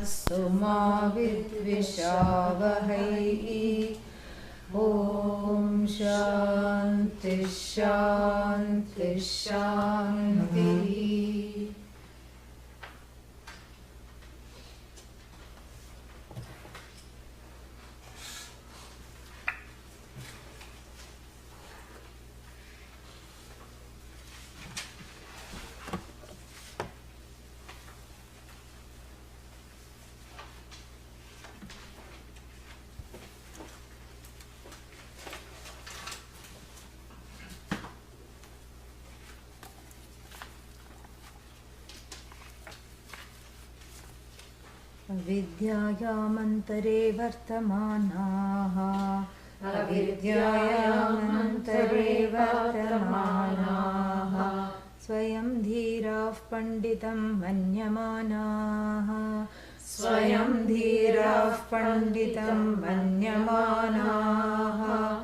Suma Vidvishavahai. Om Shanti Shanti Shanti. Vidyayamantare vartamanaha. Avidyayamantare vartamanaha. Swayam dhirav panditam manyamanaha. Swayam dhirav panditam manyamanaha.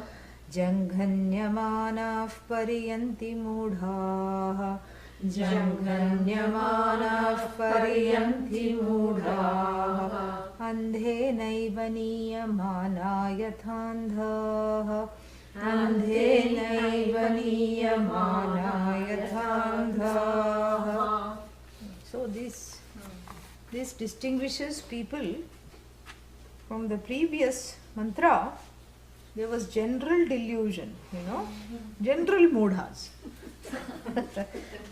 Janghanyamanav pariyanti mudhaha. Janghanyamanav pariyanti mudhaha. Andhe naiva niyamana yathandhaha. Andhe naiva niyamana yathandhaha. So this distinguishes people from the previous mantra. There was general delusion, general mudhas.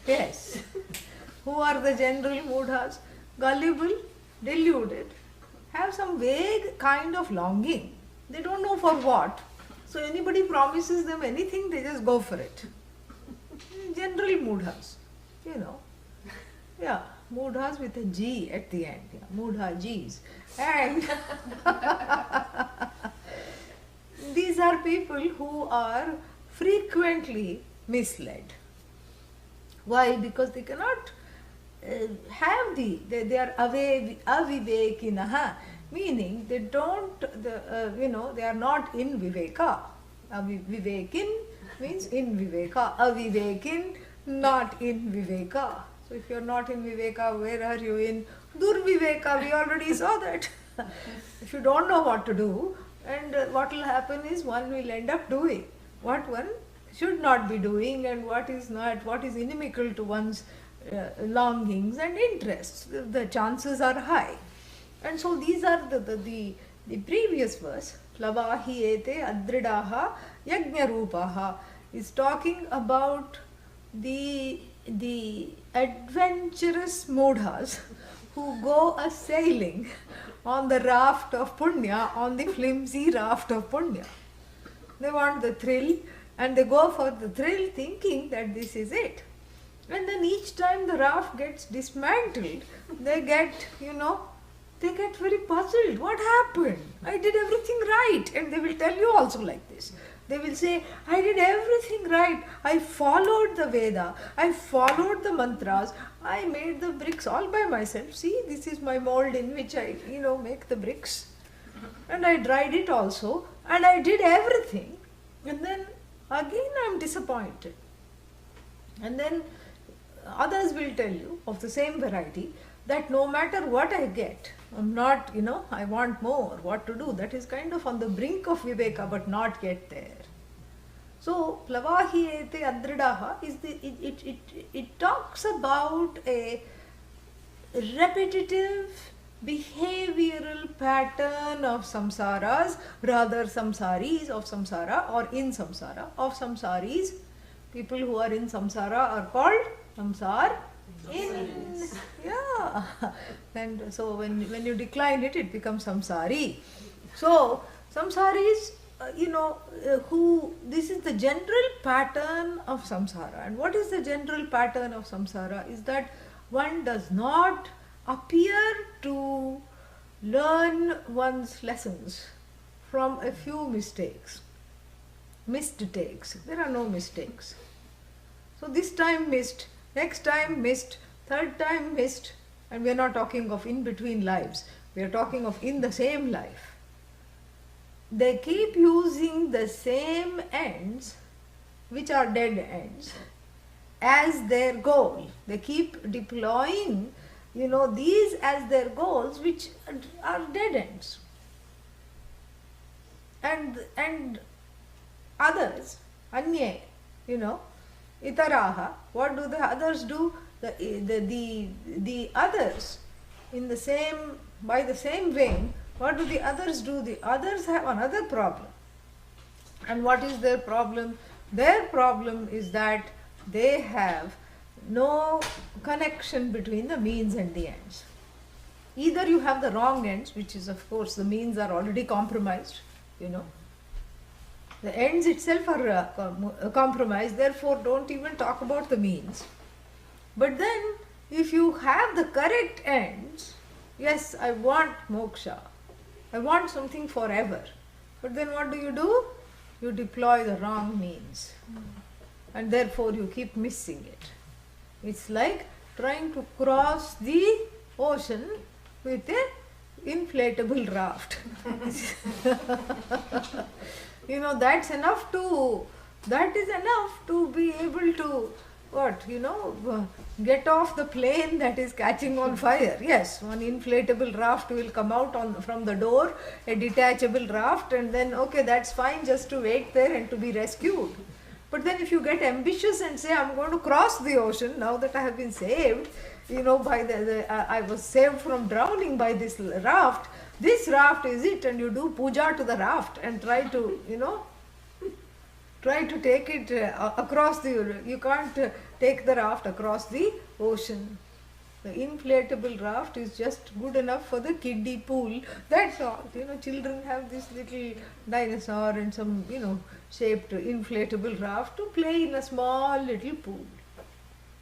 Yes. Who are the general mudhas? Gullible, deluded, have some vague kind of longing. They don't know for what. So anybody promises them anything, they just go for it. General mudhas, Yeah, mudhas with a G at the end. Yeah, mudha Gs. And these are people who are frequently misled. Why? Because they cannot have they are avivekinaha, meaning they don't, they are not in viveka. Avivekin means in viveka. Avivekin, not in viveka. So if you are not in viveka, where are you in? Durviveka, we already saw that. If you don't know what to do, and what will happen is one will end up doing what one should not be doing, and what is not, what is inimical to one's longings and interests. The chances are high. And so these are the previous verse, Plavahi ete adridaha yajnarupaha, is talking about the adventurous mudhas who go a-sailing on the raft of punya, on the flimsy raft of punya. They want the thrill, and they go for the thrill thinking that this is it. And then each time the raft gets dismantled, they get very puzzled. What happened? I did everything right. And they will tell you also like this. They will say, I did everything right. I followed the Veda. I followed the mantras. I made the bricks all by myself. See, this is my mold in which I, make the bricks. And I dried it also. And I did everything. And then again I am disappointed. And then others will tell you of the same variety that no matter what I get, I'm not, I want more, what to do. That is kind of on the brink of viveka, but not yet there. So, Plavahi ete adridaha is it talks about a repetitive behavioral pattern of samsaras, rather samsaris of samsara, or in samsara of samsaris. People who are in samsara are called samsar in. Yeah. And so when you decline it, it becomes samsari. So samsaris, who, this is the general pattern of samsara. And what is the general pattern of samsara is that one does not appear to learn one's lessons from a few mistakes. Missed takes. There are no mistakes. So this time missed, next time missed, third time missed, and we are not talking of in between lives. We are talking of in the same life. They keep using the same ends, which are dead ends, as their goal. They keep deploying, these as their goals, which are dead ends. And others, anye, itaraha, what do the others do? The others, by the same vein, what do the others do? The others have another problem. And what is their problem? Their problem is that they have no connection between the means and the ends. Either you have the wrong ends, which is, of course, the means are already compromised, The ends itself are compromised, therefore don't even talk about the means. But then, if you have the correct ends, yes, I want moksha, I want something forever. But then what do? You deploy the wrong means. And therefore you keep missing it. It's like trying to cross the ocean with an inflatable raft. That is enough to be able to get off the plane that is catching on fire. Yes, one inflatable raft will come out from the door, a detachable raft, and then okay, that's fine, just to wait there and to be rescued. But then if you get ambitious and say, I'm going to cross the ocean, now that I have been saved, I was saved from drowning by this raft is it, and you do puja to the raft and try to take it across you can't take the raft across the ocean. The inflatable raft is just good enough for the kiddie pool. That's all. Children have this little dinosaur and some, shaped inflatable raft to play in a small little pool.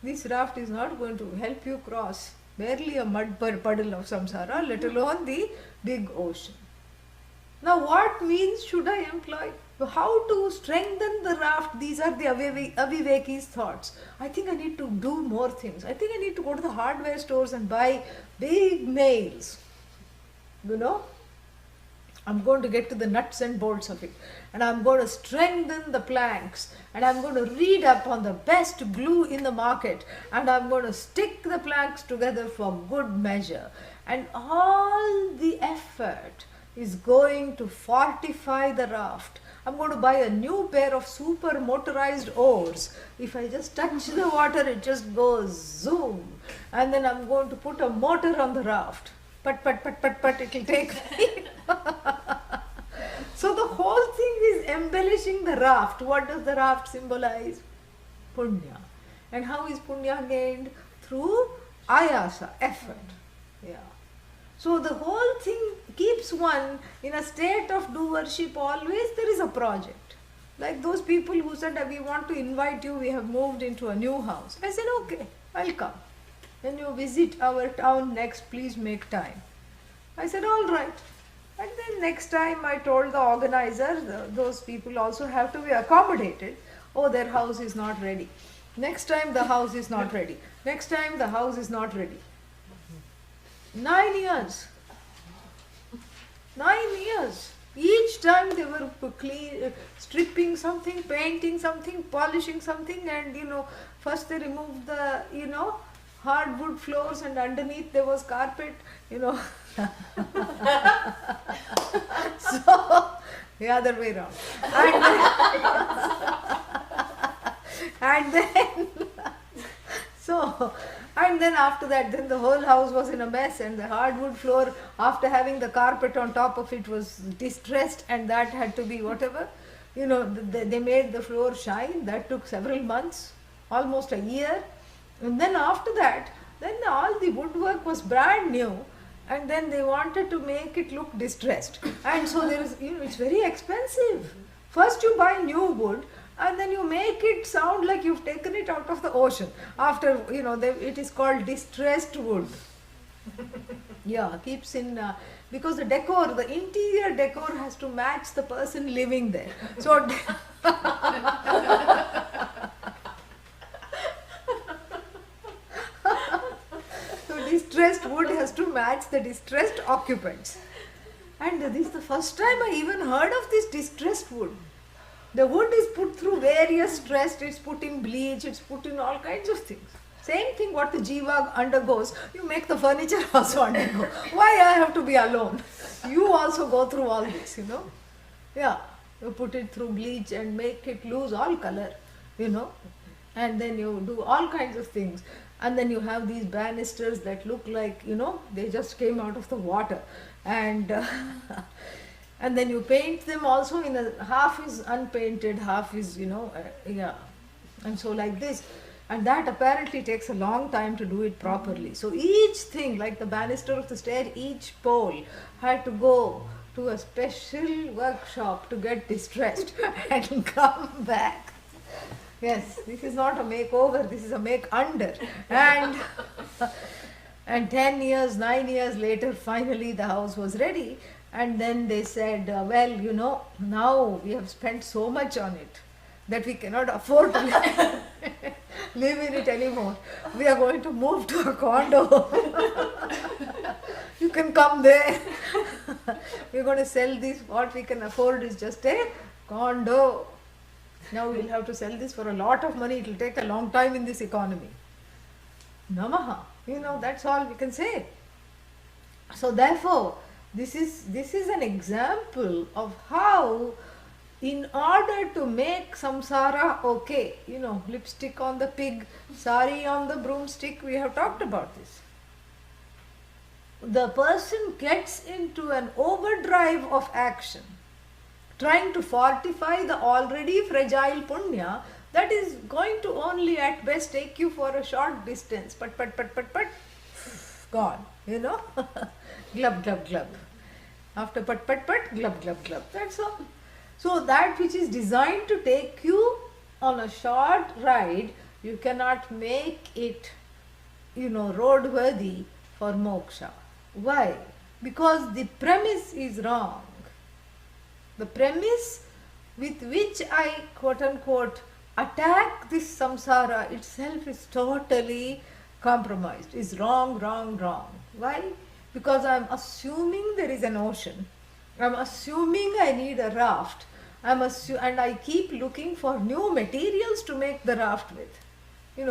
This raft is not going to help you cross barely a mud puddle of samsara, let alone the big ocean. Now, what means should I employ? How to strengthen the raft? These are the Aviveki's thoughts. I think I need to do more things. I think I need to go to the hardware stores and buy big nails. I'm going to get to the nuts and bolts of it. And I'm going to strengthen the planks. And I'm going to read up on the best glue in the market. And I'm going to stick the planks together for good measure. And all the effort is going to fortify the raft. I'm going to buy a new pair of super motorized oars. If I just touch the water, it just goes zoom. And then I'm going to put a motor on the raft. But, it will take. So the whole thing is embellishing the raft. What does the raft symbolize? Punya. And how is punya gained? Through ayasa, effort. Yeah. So the whole thing keeps one in a state of doership always. There is a project. Like those people who said, we want to invite you, we have moved into a new house. I said, okay, I'll come. When you visit our town next, please make time. I said, all right. And then next time I told the organizer, those people also have to be accommodated. Oh, their house is not ready. Next time the house is not ready. Next time the house is not ready. 9 years. 9 years. Each time they were stripping something, painting something, polishing something, and first they removed the, hardwood floors, and underneath there was carpet, So, the other way around. And then after that, then the whole house was in a mess, and the hardwood floor, after having the carpet on top of it, was distressed, and that had to be whatever. They made the floor shine. That took several months, almost a year. And then after that, then all the woodwork was brand new, and then they wanted to make it look distressed. And so there is, it's very expensive. First you buy new wood, and then you make it sound like you've taken it out of the ocean. After, it is called distressed wood. Yeah, keeps in, because the decor, the interior decor has to match the person living there. So, distressed wood has to match the distressed occupants. And this is the first time I even heard of this distressed wood. The wood is put through various stress, it's put in bleach, it's put in all kinds of things. Same thing what the jiva undergoes, you make the furniture also undergo. Why I have to be alone? You also go through all this, Yeah, you put it through bleach and make it lose all color, and then you do all kinds of things. And then you have these banisters that look like, they just came out of the water. And and then you paint them also in a half is unpainted, half is, and so like this. And that apparently takes a long time to do it properly. So each thing, like the banister of the stair, each pole had to go to a special workshop to get distressed and come back. Yes, this is not a makeover, this is a make under. And 10 years, 9 years later, finally the house was ready. And then they said, now we have spent so much on it that we cannot afford to live in it anymore. We are going to move to a condo. You can come there. We're going to sell this. What we can afford is just a condo. Now we'll have to sell this for a lot of money. It will take a long time in this economy. Namaha. That's all we can say. So therefore, this is an example of how, in order to make samsara okay, lipstick on the pig, sari on the broomstick, we have talked about this. The person gets into an overdrive of action, trying to fortify the already fragile punya that is going to only at best take you for a short distance. But, gone, glub, glub, glub. After pat, glub, glub, glub. That's all. So that which is designed to take you on a short ride, you cannot make it, roadworthy for moksha. Why? Because the premise is wrong. The premise with which I quote unquote attack this samsara itself is totally compromised, is wrong. Why? Because I am assuming there is an ocean. I am assuming I need a raft. And I keep looking for new materials to make the raft with.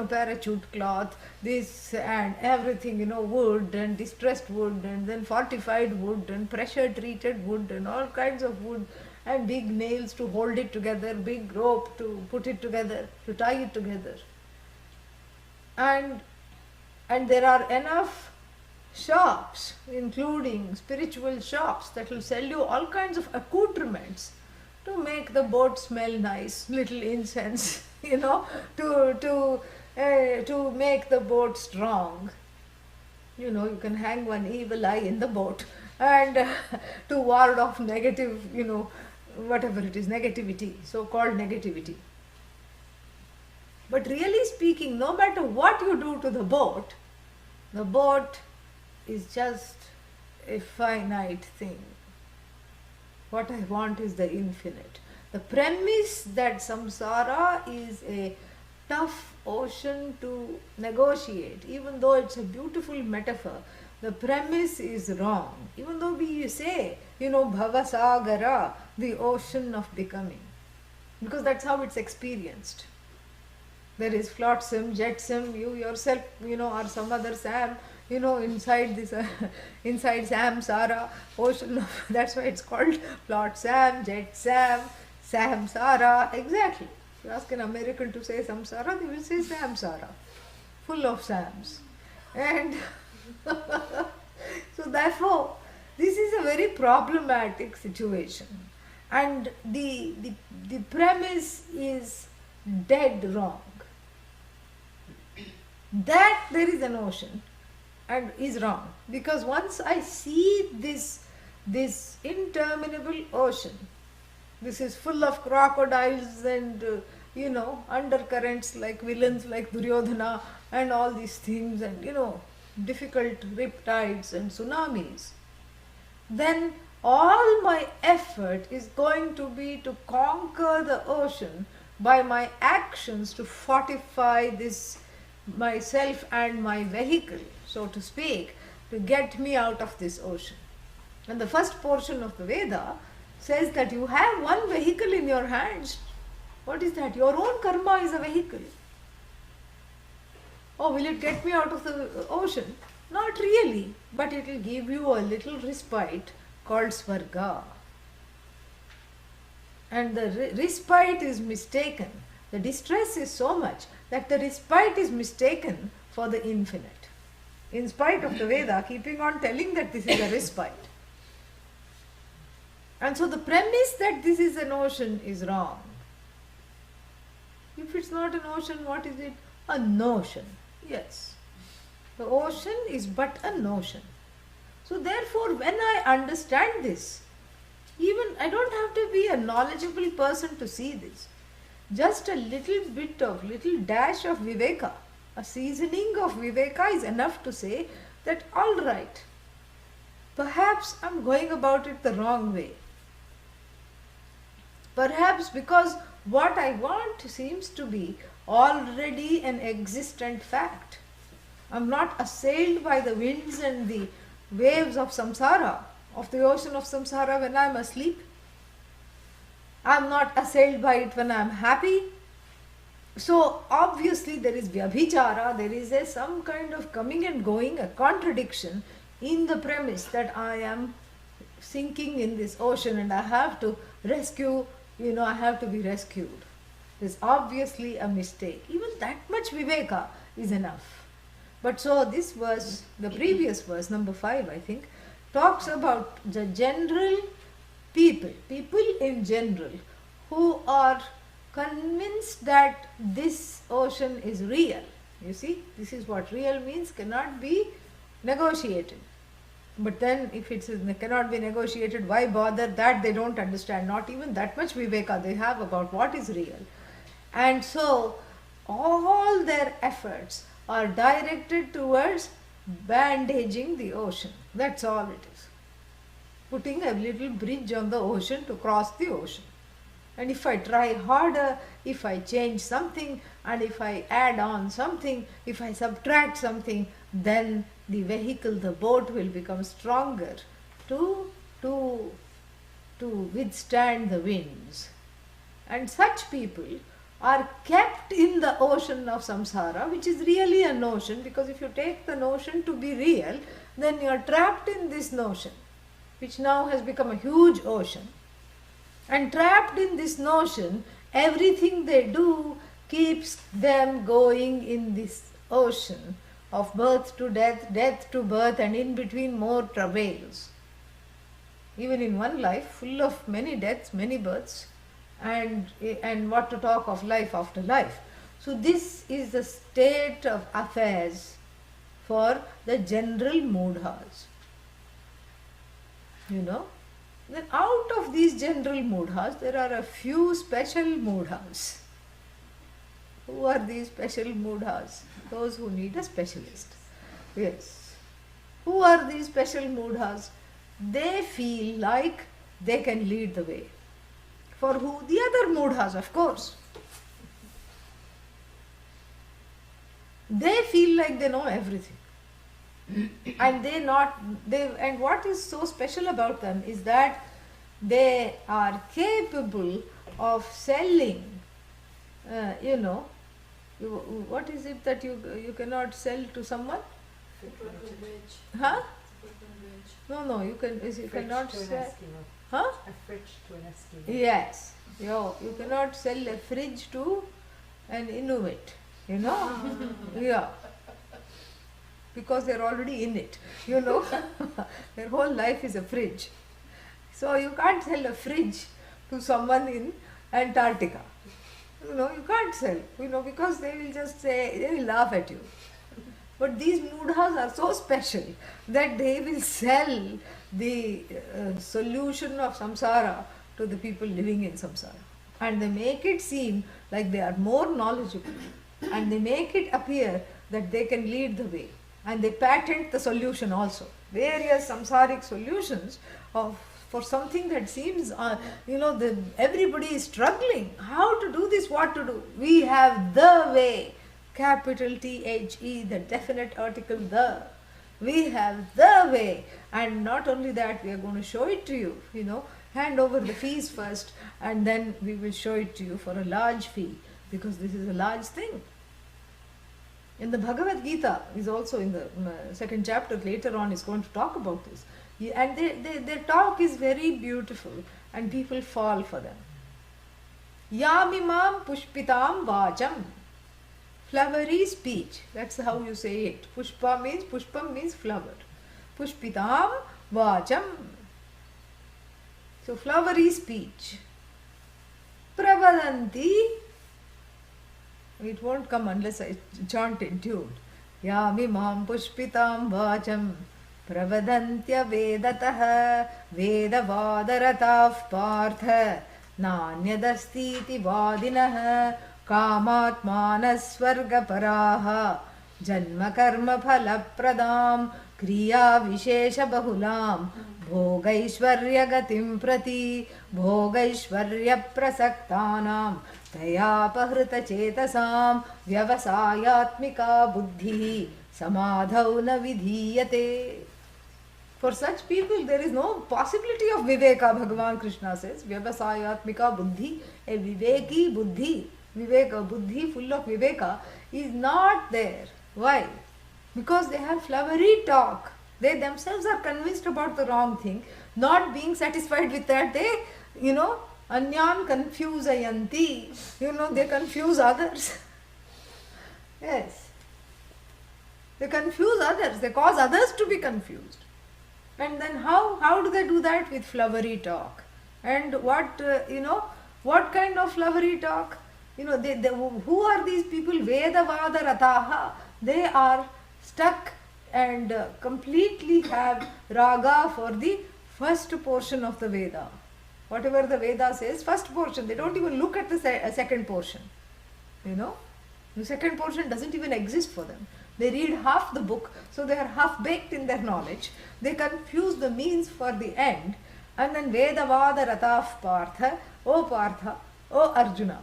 Parachute cloth, this and everything, wood and distressed wood and then fortified wood and pressure treated wood and all kinds of wood and big nails to hold it together, big rope to put it together, to tie it together. And there are enough shops, including spiritual shops, that will sell you all kinds of accoutrements to make the boat smell nice, little incense, to make the boat strong. You can hang one evil eye in the boat and to ward off negative, whatever it is, negativity, so-called negativity. But really speaking, no matter what you do to the boat is just a finite thing. What I want is the infinite. The premise that samsara is a tough ocean to negotiate, even though it's a beautiful metaphor, the premise is wrong. Even though we say, bhavasagara, the ocean of becoming, because that's how it's experienced. There is flotsam, jetsam, you yourself, or some other Sam, inside this, inside samsara, ocean of, that's why it's called flotsam, jetsam, samsara, exactly. If you ask an American to say samsara, they will say samsara, full of Sams. And so therefore, this is a very problematic situation. And the premise is dead wrong. That there is an ocean and is wrong. Because once I see this interminable ocean, this is full of crocodiles and undercurrents like villains like Duryodhana and all these things, and difficult riptides and tsunamis, then all my effort is going to be to conquer the ocean by my actions, to fortify this myself and my vehicle, so to speak, to get me out of this ocean. And the first portion of the Veda says that you have one vehicle in your hands. What is that? Your own karma is a vehicle. Oh, will it get me out of the ocean? Not really, but it will give you a little respite called Svarga. And the respite is mistaken. The distress is so much that the respite is mistaken for the infinite. In spite of the Veda keeping on telling that this is a respite. And so the premise that this is an ocean is wrong. If it's not an ocean, what is it? A notion. Yes. The ocean is but a notion. So therefore, when I understand this, even I don't have to be a knowledgeable person to see this. Just a little dash of Viveka, a seasoning of Viveka is enough to say that all right, perhaps I'm going about it the wrong way. Perhaps because what I want seems to be already an existent fact. I'm not assailed by the winds and the waves of samsara, of the ocean of samsara when I'm asleep. I'm not assailed by it when I'm happy. So obviously there is vyabhichara, there is some kind of coming and going, a contradiction in the premise that I am sinking in this ocean and I have to rescue, I have to be rescued. There's obviously a mistake. Even that much viveka is enough. But so this verse, the previous verse, number 5 I think, talks about the general people in general who are convinced that this ocean is real. You see, this is what real means, cannot be negotiated. But then if it cannot be negotiated, why bother? That they don't understand. Not even that much viveka they have about what is real. And so all their efforts are directed towards bandaging the ocean. That's all it is. Putting a little bridge on the ocean to cross the ocean. And if I try harder, if I change something, and if I add on something, if I subtract something, then the vehicle, the boat will become stronger to withstand the winds. And such people are kept in the ocean of samsara, which is really a notion, because if you take the notion to be real, then you are trapped in this notion, which now has become a huge ocean. And trapped in this notion, everything they do keeps them going in this ocean of birth to death, death to birth, and in between more travails. Even in one life, full of many deaths, many births, and what to talk of life after life. So this is the state of affairs for the general mudhas. Then out of these general mudhas, there are a few special mudhas. Who are these special mudhas? Those who need a specialist. Yes. Who are these special mudhas? They feel like they can lead the way. For who? The other mudhas, of course. They feel like they know everything. And what is so special about them is that they are capable of selling, what is it that you cannot sell to someone? Huh? No, you cannot sell. Huh? A fridge to an Eskimo. Yes. You cannot sell a fridge to an Inuit, Yeah. Because they're already in it, Their whole life is a fridge. So you can't sell a fridge to someone in Antarctica. You can't sell, because they will just say, they will laugh at you. But these mudhas are so special that they will sell the solution of samsara to the people living in samsara. And they make it seem like they are more knowledgeable. And they make it appear that they can lead the way. And they patent the solution also. Various samsaric solutions for something that seems, everybody is struggling. How to do this, what to do. We have the way, capital THE, the definite article the. We have the way. And not only that, we are going to show it to you, hand over the fees first, and then we will show it to you for a large fee, because this is a large thing. In the Bhagavad Gita, is also in the second chapter, later on is going to talk about this. And their talk is very beautiful and people fall for them. Yamimam pushpitam vacham. Flowery speech. That's how you say it. Pushpam means flower. Pushpitam vacham. So flowery speech. Pravadanti. It won't come unless I chant in tune. Yamimam pushpitam vacham. Pravadantya vedatah vedavadaratav partha nanyadastiti vadinah कामात्मानः स्वर्गपराः जन्मकर्मफलप्रदां क्रियाविशेषबहुलां भोगैश्वर्यगतिं प्रति भोगैश्वर्यप्रसक्तानां तयापहृतचेतसां व्यवसायात्मिका बुद्धिः समाधौ न विधीयते. For such people, there is no possibility of viveka, Bhagavan Krishna says. Vyavasayatmika buddhi, a viveki buddhi. Viveka, buddhi full of viveka is not there. Why? Because they have flowery talk. They themselves are convinced about the wrong thing. Not being satisfied with that, they, anyan confusayanti. They confuse others. Yes. They confuse others. They cause others to be confused. And then how do they do that? With flowery talk. And what kind of flowery talk? Who are these people? Vedavada rataha. They are stuck and completely have raga for the first portion of the Veda. Whatever the Veda says, first portion. They don't even look at the second portion. The second portion doesn't even exist for them. They read half the book, so they are half baked in their knowledge. They confuse the means for the end. And then Vedavada Rataf Partha, O Partha, O Arjuna.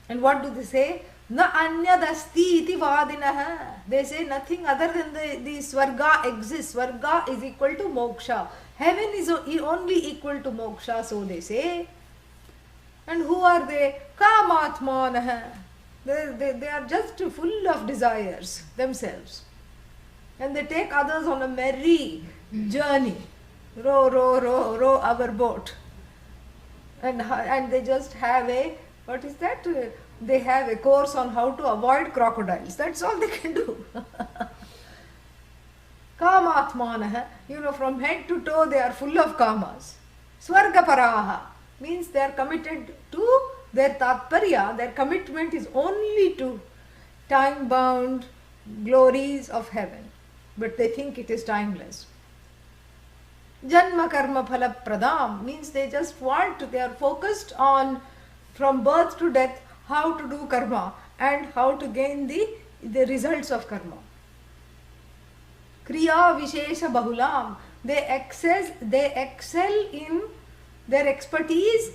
And what do they say? Na anyadasti iti vadinah. They say nothing other than the Swarga exists. Swarga is equal to moksha. Heaven is only equal to moksha, so they say. And who are they? Kamatmanah. They are just full of desires themselves. And they take others on a merry journey. Row our boat. And they just have what is that? They have a course on how to avoid crocodiles. That's all they can do. Kamatmanah. From head to toe they are full of kamas. Swargaparaha means they are committed to their tatparya, their commitment is only to time-bound glories of heaven. But they think it is timeless. Janma karma phala pradam means they are focused on, from birth to death, how to do karma and how to gain the results of karma. Kriya vishesha bahulam. They excel in, their expertise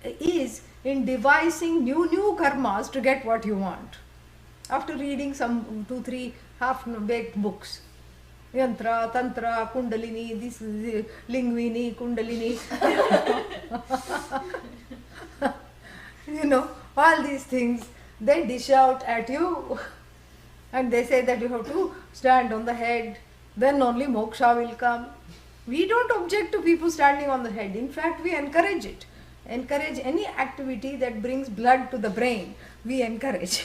is in devising new karmas to get what you want. After reading some 2-3 half-baked books, Yantra, Tantra, Kundalini, this is Lingvini, Kundalini, all these things, they dish out at you and they say that you have to stand on the head, then only moksha will come. We don't object to people standing on the head. In fact, we encourage it. Encourage any activity that brings blood to the brain. We encourage.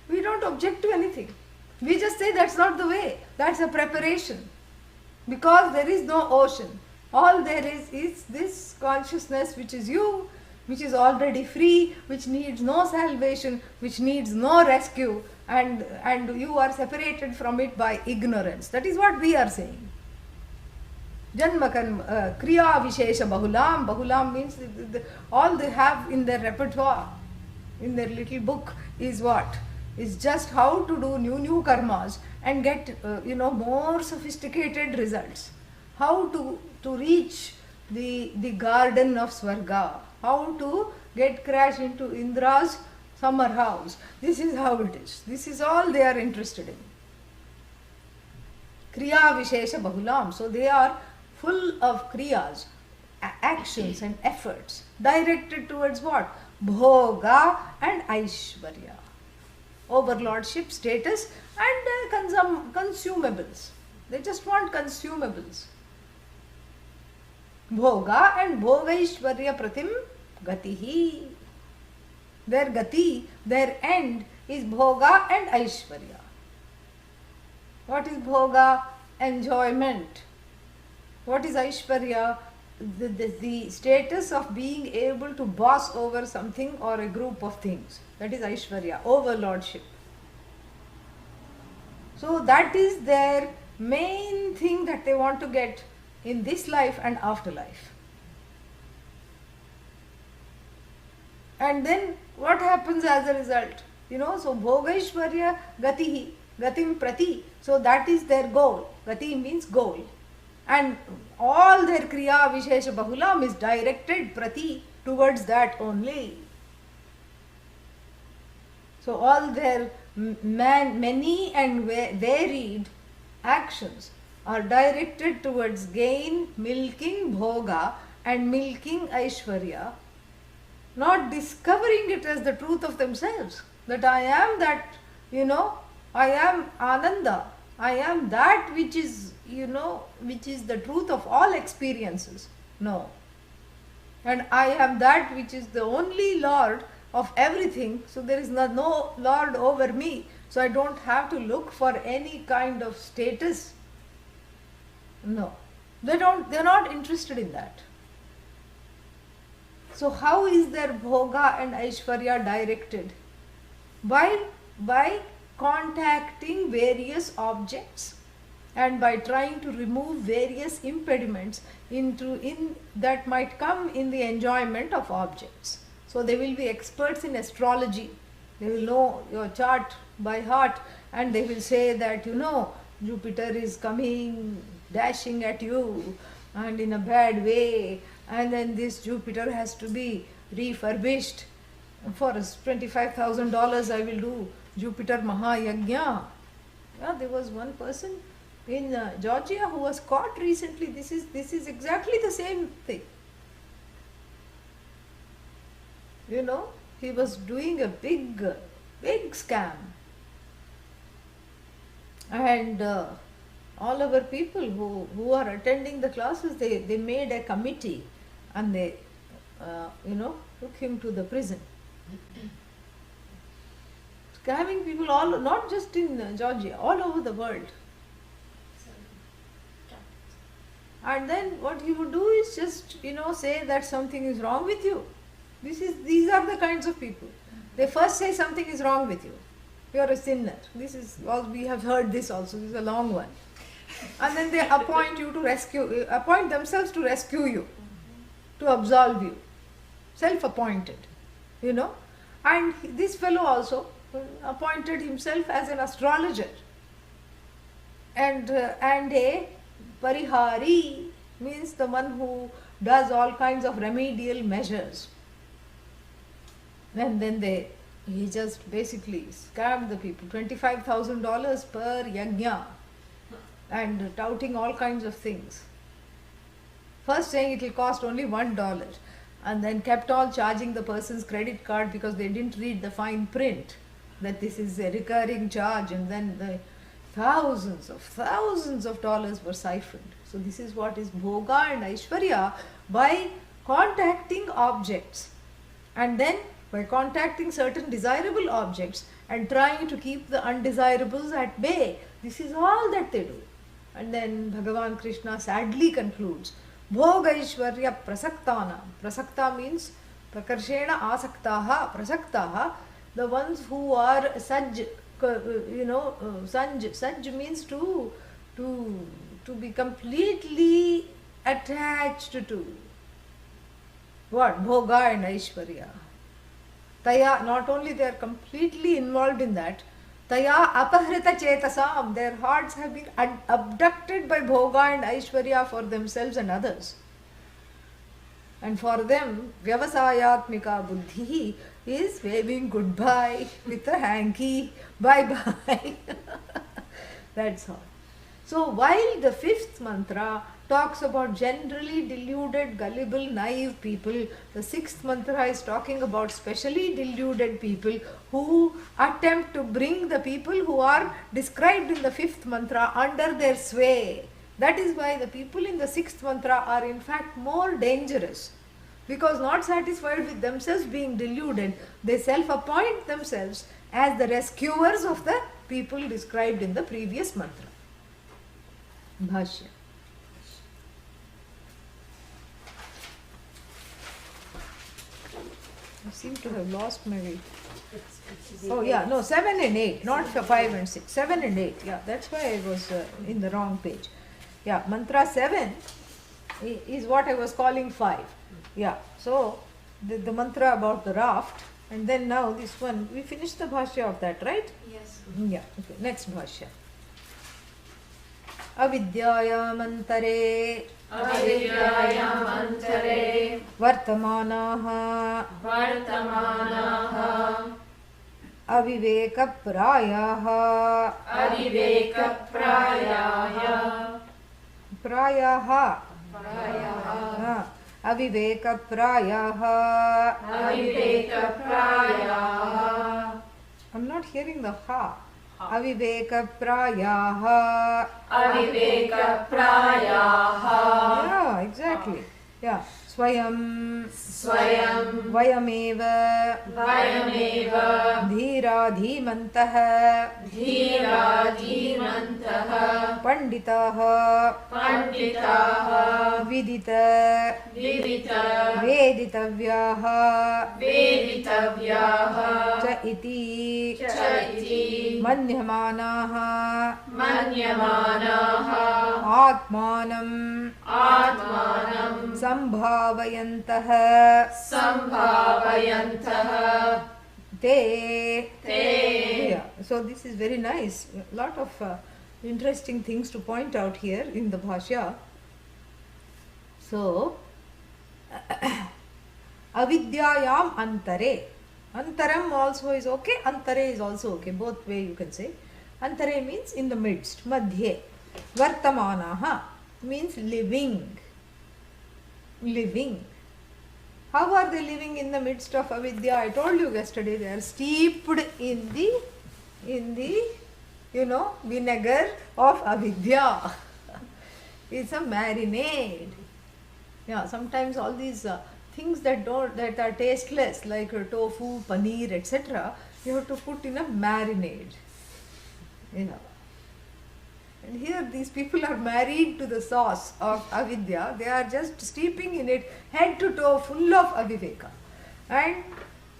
We don't object to anything. We just say that's not the way. That's a preparation. Because there is no ocean. All there is this consciousness which is you, which is already free, which needs no salvation, which needs no rescue, and you are separated from it by ignorance. That is what we are saying. Janmakan Kriya Vishesha Bahulam. Bahulam means all they have in their repertoire, in their little book, is what? Is just how to do new karmas and get more sophisticated results. How to reach the garden of Swarga. How to crash into Indra's summer house. This is how it is. This is all they are interested in. Kriya Vishesha Bahulam. So they are full of kriyas, actions and efforts directed towards what? Bhoga and Aishwarya. overlordship, status, and consumables. They just want consumables. Bhoga and Bhogaishvarya Pratim Gatihi. Their Gati, their end is Bhoga and Aishvarya. What is Bhoga? Enjoyment. What is Aishvarya? The status of being able to boss over something or a group of things. That is Aishvarya, overlordship. So that is their main thing that they want to get in this life and afterlife. And then what happens as a result? So Bhogaishvarya Gatihi, Gatim Prati. So that is their goal. Gati means goal. And all their Kriya Vishesha Bahulam is directed Prati towards that only. So all their many and varied actions are directed towards gain, milking Bhoga and milking Aishvarya, not discovering it as the truth of themselves. That I am that, I am Ananda. I am that which is, which is the truth of all experiences. No. And I am that which is the only Lord of everything. So there is no Lord over me. So I don't have to look for any kind of status. No. They're not interested in that. So how is their Bhoga and Aishvarya directed? By contacting various objects and by trying to remove various impediments that might come in the enjoyment of objects. So they will be experts in astrology. They will know your chart by heart and they will say that Jupiter is coming dashing at you and in a bad way, and then this Jupiter has to be refurbished. For $25,000 I will do Jupiter Mahayagya. Yeah, there was one person in Georgia who was caught recently. This is exactly the same thing. He was doing a big scam. And all our people who are attending the classes, they made a committee and they, took him to the prison. Scamming people not just in Georgia, all over the world. And then what he would do is just, say that something is wrong with you. These are the kinds of people. They first say something is wrong with you. You are a sinner. We have heard this also. This is a long one. And then they appoint themselves to rescue you, to absolve you. Self-appointed, And this fellow also appointed himself as an astrologer. And a parihari means the one who does all kinds of remedial measures. And then he just basically scammed the people, $25,000 per yajna, and touting all kinds of things. First saying it will cost only $1, and then kept on charging the person's credit card because they didn't read the fine print that this is a recurring charge, and then the thousands of dollars were siphoned. So this is what is Bhoga and Aishvarya, by contacting objects and then by contacting certain desirable objects and trying to keep the undesirables at bay. This is all that they do. And then Bhagavan Krishna sadly concludes, Bhoga Aishvarya Prasaktana. Prasakta means Prakarshena Asaktaha, Prasaktaha, the ones who are Saj, Saj means to be completely attached to. What? Bhoga and Aishvarya. Taya, not only they are completely involved in that, Taya apahrita chetasam, their hearts have been abducted by Bhoga and Aishvarya for themselves and others. And for them, Vyavasayatmika Buddhi is waving goodbye with a hanky, bye-bye. That's all. So while the fifth mantra talks about generally deluded, gullible, naive people, the sixth mantra is talking about specially deluded people who attempt to bring the people who are described in the fifth mantra under their sway. That is why the people in the sixth mantra are in fact more dangerous, because not satisfied with themselves being deluded, they self-appoint themselves as the rescuers of the people described in the previous mantra. Bhashya. I seem to have lost my way. Oh yeah, no, 7 and 8, not 5 and 6, 7 and 8. Yeah, that's why I was in the wrong page. Yeah, mantra 7 is what I was calling 5. Yeah, so the mantra about the raft, and then now this one, we finished the bhashya of that, right? Yes. Yeah, okay, next bhashya. Avidyayamantare vartamanaha avivekaprayaha prayaha avivekaprayaha. I'm not hearing the ha. Avivekaprayaha. Yeah, exactly. Yeah. Swayam vayameva dhira dhimantah panditaha vidita veditavyaha cha iti manyamanaha atmanam sambhavayantah te. Yeah. So this is very nice. A lot of interesting things to point out here in the bhashya. So avidyayam antare. Antaram also is okay, antare is also okay. Both way you can say. Antare means in the midst, madhye. Vartamanaha means living. Living. How are they living in the midst of avidya? I told you yesterday, they are steeped in the vinegar of avidya. It's a marinade. Yeah, sometimes all these things that are tasteless, like tofu, paneer, etc., you have to put in a marinade. And here these people are married to the sauce of avidya. They are just steeping in it head to toe, full of aviveka. And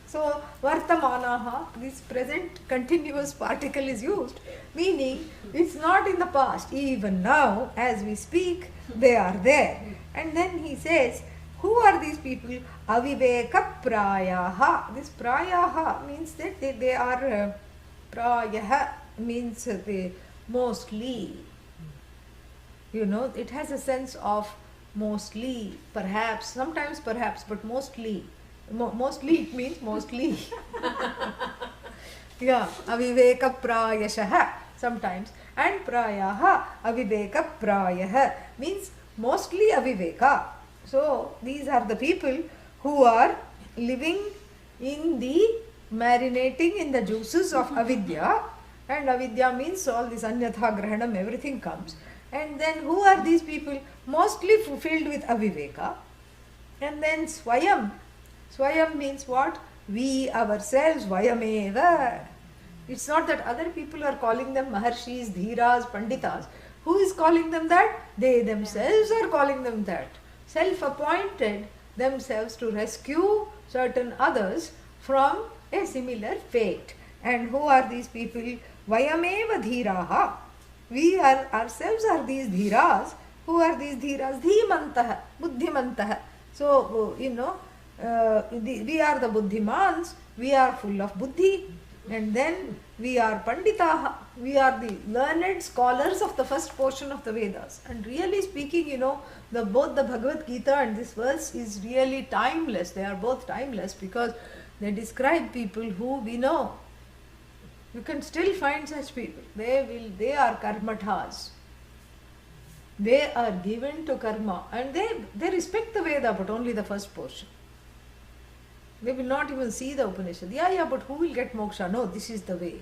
so vartamanaha, this present continuous particle is used, meaning it's not in the past. Even now, as we speak, they are there. And then he says, who are these people? Aviveka prayaha. This prayaha means that they are prayaha means they mostly. It has a sense of mostly, perhaps, sometimes perhaps, but mostly. Mostly it means mostly. Yeah, aviveka prayashaha sometimes. And prayaha, aviveka prayaha means mostly aviveka. So these are the people who are living in the marinating in the juices of avidya. And avidya means all this anyatha grahanam, everything comes. And then who are these people? Mostly filled with aviveka. And then swayam. Swayam means what? We ourselves, vayameva. It's not that other people are calling them maharshis, dhiras, panditas. Who is calling them that? They themselves are calling them that. Self-appointed themselves to rescue certain others from a similar fate. And who are these people? Vayameva dhiraha. We are ourselves are these dhiras. Who are these dhiras? Dhimantah, buddhimantah. So, we are the buddhimans. We are full of buddhi. And then we are panditaha. We are the learned scholars of the first portion of the Vedas. And really speaking, both the Bhagavad Gita and this verse is really timeless. They are both timeless because they describe people who we know. You can still find such people. They are karmathas. They are given to karma and they respect the Veda, but only the first portion. They will not even see the Upanishad. Yeah, but who will get moksha? No, this is the way.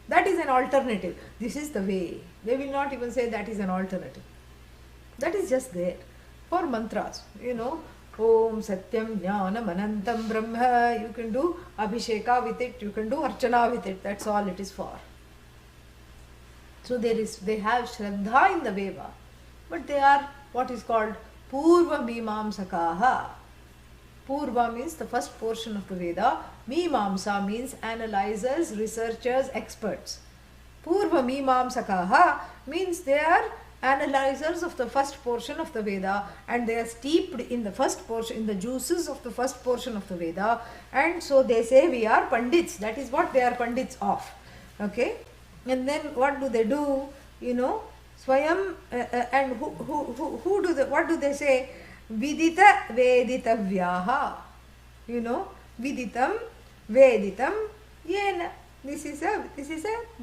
That is an alternative. This is the way. They will not even say that is an alternative. That is just there. For mantras, Om Satyam Jnanam Anantam Brahma. You can do Abhisheka with it, you can do Archana with it. That's all it is for. So they have Shraddha in the Veda, but they are what is called Purva Mimamsakaha. Purva means the first portion of the Veda. Mimamsa means analyzers, researchers, experts. Purva Mimamsakaha means they are analyzers of the first portion of the Veda, and they are steeped in the first portion, in the juices of the first portion of the Veda, and so they say we are Pandits. That is what they are Pandits of. Okay? And then what do they do? Swayam, and who do they, what do they say? Vidita Veditavyaha. Viditam Veditam Yena. This is a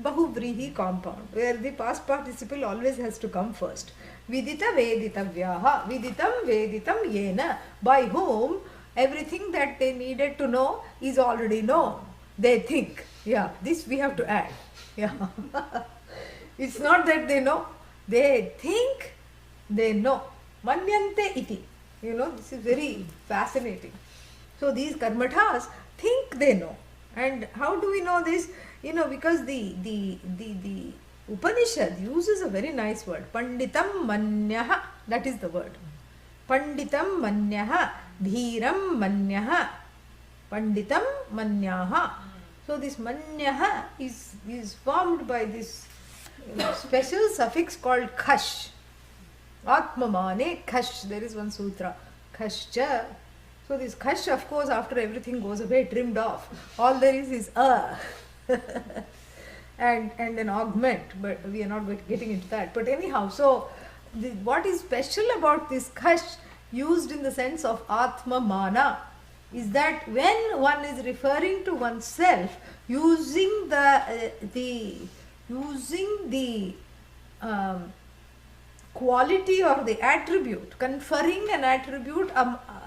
Bahuvrihi compound where the past participle always has to come first. Vidita Veditavyaha. Viditam Veditam Yena. By whom everything that they needed to know is already known. They think. Yeah, this we have to add. Yeah. It's not that they know. They think they know. Manyante iti. This is very fascinating. So these karmathas think they know. And how do we know this? Because the Upanishad uses a very nice word. Panditam manyaha. That is the word. Panditam manyaha. Dhiram manyaha. Panditam manyaha. So this manyaha is formed by this special suffix called khash. Atmamane khash. There is one sutra. Khashcha. So this khash, of course, after everything goes away, trimmed off. All there is and an augment, but we are not getting into that. But anyhow, so what is special about this khash used in the sense of atma mana is that when one is referring to oneself using the quality or the attribute, conferring an attribute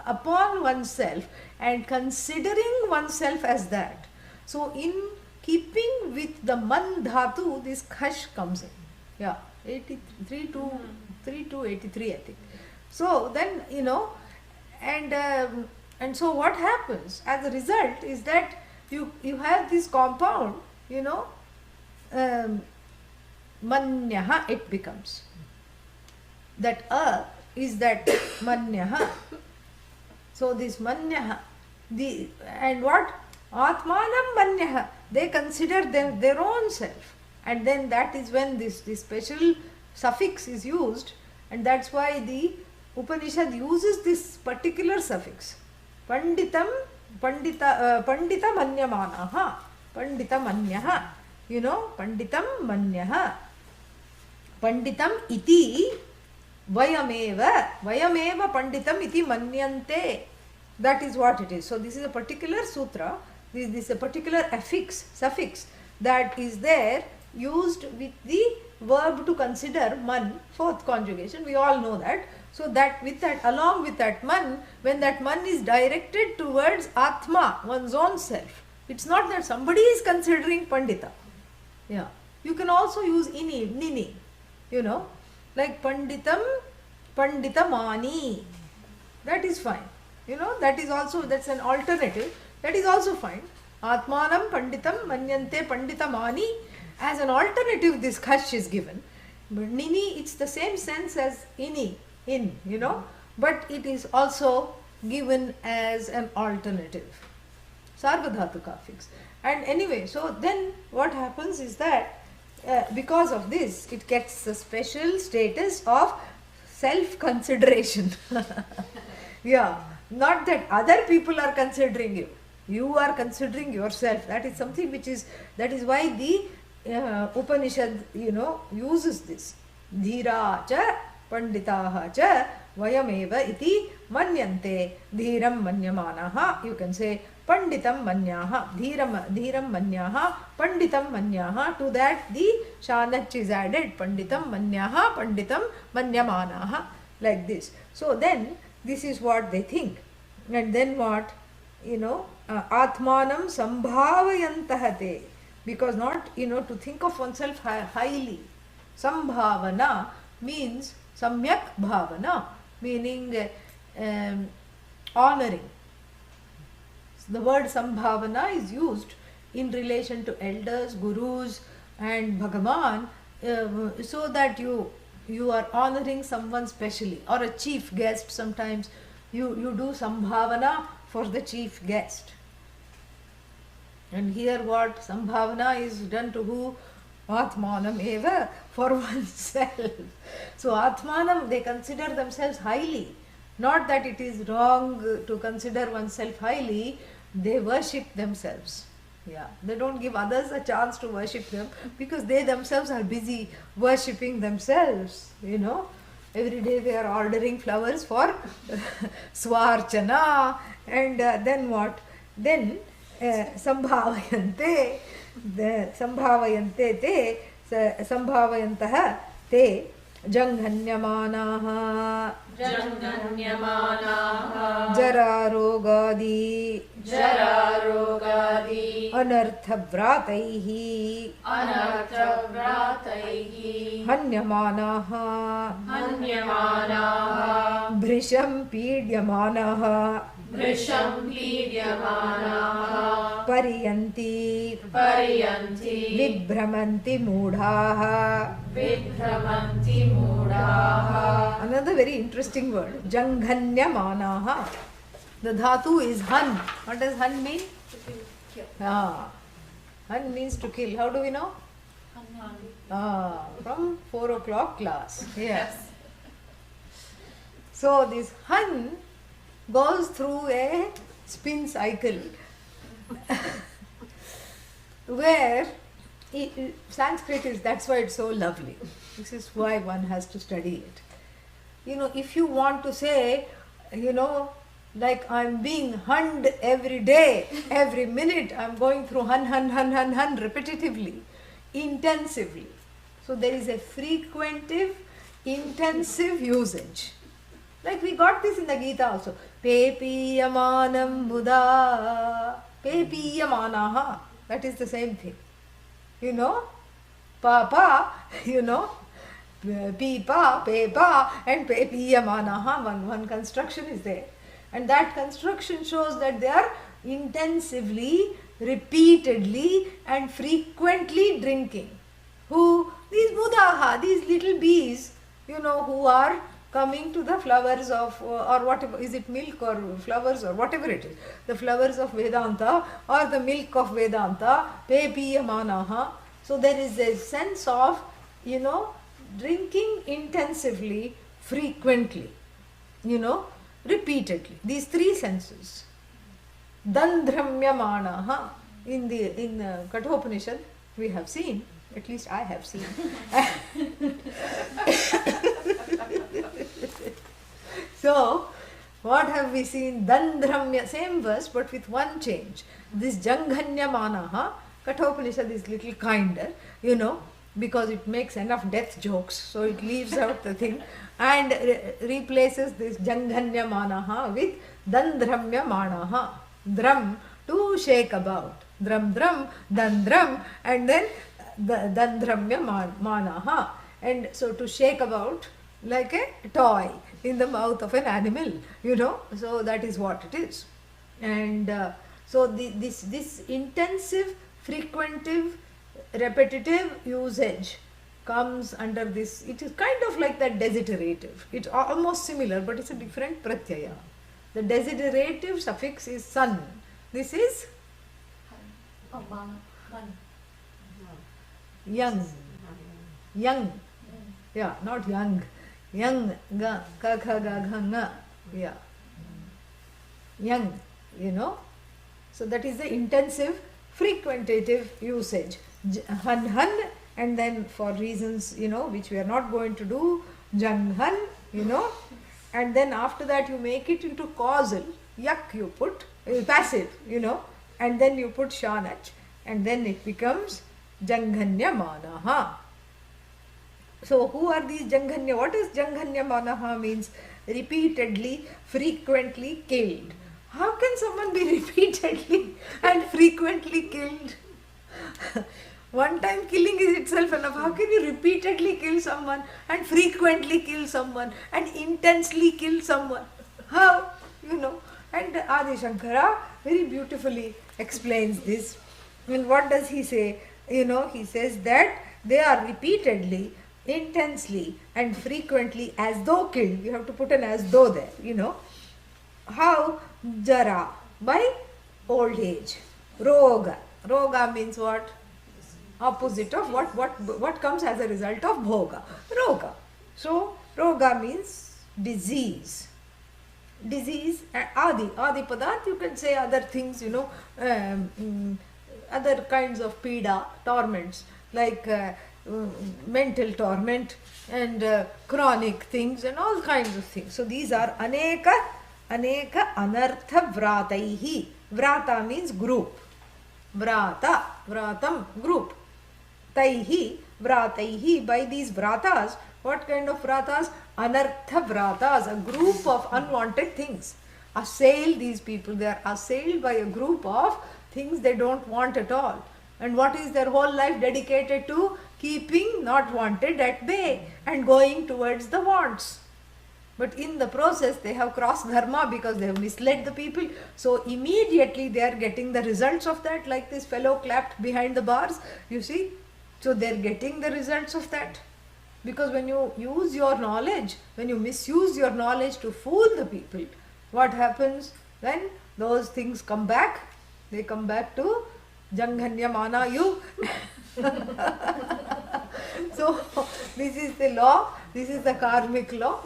upon oneself and considering oneself as that. So in keeping with the man dhatu, this khash comes in. Yeah, 83 to 83, I think. So then, and so what happens as a result is that you have this compound, manyaha, it becomes. That is that manyaha. So this manyaha, and what? Atmanam manyaha. They consider their own self. And then that is when this special suffix is used, and that's why the Upanishad uses this particular suffix. Pandita manyamanaha. Pandita manyaha. Panditam manyaha. Panditam iti vayameva panditam iti manyante. That is what it is. So this is a particular sutra. This is a particular suffix that is there used with the verb to consider man, fourth conjugation. We all know that. So that along with that man, when that man is directed towards Atma, one's own self, it's not that somebody is considering Pandita. Yeah. You can also use nini, like Panditam, Panditamani. That is fine. That's an alternative. That is also fine. Atmanam Panditam Manyante Panditamani. As an alternative, this khash is given. But nini, it's the same sense as but it is also given as an alternative. Sarvadhatuka fix. And anyway, so then what happens is that because of this, it gets a special status of self-consideration. Yeah, not that other people are considering you. You are considering yourself. That is something that is why the Upanishad, uses this. Dhira cha panditaha cha vayameva iti manyante dhiram manyamanaha. You can say panditam manyaha, dhiram manyaha, panditam manyaha. To that the shanach is added, panditam manyaha, panditam manyamanaha, like this. So then this is what they think. And then what? Atmanam sambhavayantah te. Because not, to think of oneself highly. Sambhavana means samyak bhavana, meaning honoring. So the word sambhavana is used in relation to elders, gurus and Bhagavan, so that you are honoring someone specially, or a chief guest. Sometimes you do sambhavana for the chief guest. And here what sambhavana is done to who? Atmanam eva, for oneself. So Atmanam, they consider themselves highly. Not that it is wrong to consider oneself highly, they worship themselves. Yeah, they don't give others a chance to worship them because they themselves are busy worshipping themselves. Every day they are ordering flowers for Swarchana, and then what? Then sambhavayante te sambhavayantah te janghanyamanaha jara rogadi anarthavrataihi hanyamanaha bhrisham pidyamanaha pariyanti vibhramanti mudhaha. Another very interesting word, janghanyamanaha. The dhatu is han. What does han mean? Han means to kill. How do we know? From 4 o'clock class. Yes. So this han goes through a spin cycle where Sanskrit is, that's why it's so lovely. This is why one has to study it. If you want to say, like I'm being hunned every day, every minute, I'm going through hun repetitively, intensively. So there is a frequentive, intensive usage. Like we got this in the Gita also. Pepiyamanam Buddha. Pepiyamanaha. That is the same thing. Papa, Pipa, Pepa, and Pepiyamanaha. One construction is there. And that construction shows that they are intensively, repeatedly, and frequently drinking. Who? These Buddhaha, these little bees, who are coming to the flowers of, or whatever, is it milk or flowers or whatever it is, the flowers of Vedanta or the milk of Vedanta, Pepiyamanaha. So there is a sense of, drinking intensively, frequently, repeatedly. These three senses. Dandramyamanaha. In the Kathopanishad, we have seen, at least I have seen. So, what have we seen? Dandramya, same verse but with one change. This Janghanyamanaha, Kathopanishad is little kinder, because it makes enough death jokes, so it leaves out the thing and replaces this Janghanyamanaha with Dandramyamanaha. Drum, to shake about. Drum, dandram, and then Dandramyamanaha. And so to shake about like a toy in the mouth of an animal, so that is what it is. And so this intensive, frequentive, repetitive usage comes under this. It is kind of like that desiderative. It's almost similar, but it's a different pratyaya. The desiderative suffix is san. This is young. Yeah, not young. Young, ga, ka, kha, ga, gha, nga. Yeah. Young, So that is the intensive, frequentative usage. Han, and then for reasons, which we are not going to do, jang han, and then after that you make it into causal, yak you put, passive, and then you put shanach, and then it becomes janghanyamanaha. So who are these janghanya? What is janghanyamanaha means? Repeatedly, frequently killed. How can someone be repeatedly and frequently killed? One time killing is itself enough. How can you repeatedly kill someone and frequently kill someone and intensely kill someone? How? And Adi Shankara very beautifully explains this. And what does he say? He says that they are repeatedly, intensely and frequently as though killed. You have to put an as though there, How? Jara, by old age. Roga. Roga means what? Opposite of what comes as a result of bhoga. Roga. So, roga means disease. Disease and adi. Adi padat, you can say other things, other kinds of pida, torments, like mental torment and chronic things and all kinds of things. So these are aneka anartha vrataihi. Vrata means group. Vratam, group. Taihi, vrataihi, by these vratas. What kind of vratas? Anartha vratas, a group of unwanted things. Assail these people. They are assailed by a group of things they don't want at all. And what is their whole life dedicated to? Keeping not wanted at bay and going towards the wants. But in the process, they have crossed dharma because they have misled the people. So immediately they are getting the results of that, like this fellow clapped behind the bars, you see. So they are getting the results of that. Because when you use your knowledge, when you misuse your knowledge to fool the people, what happens? Then those things come back. They come back to janghanyamana you. So this is the law. This is the karmic law.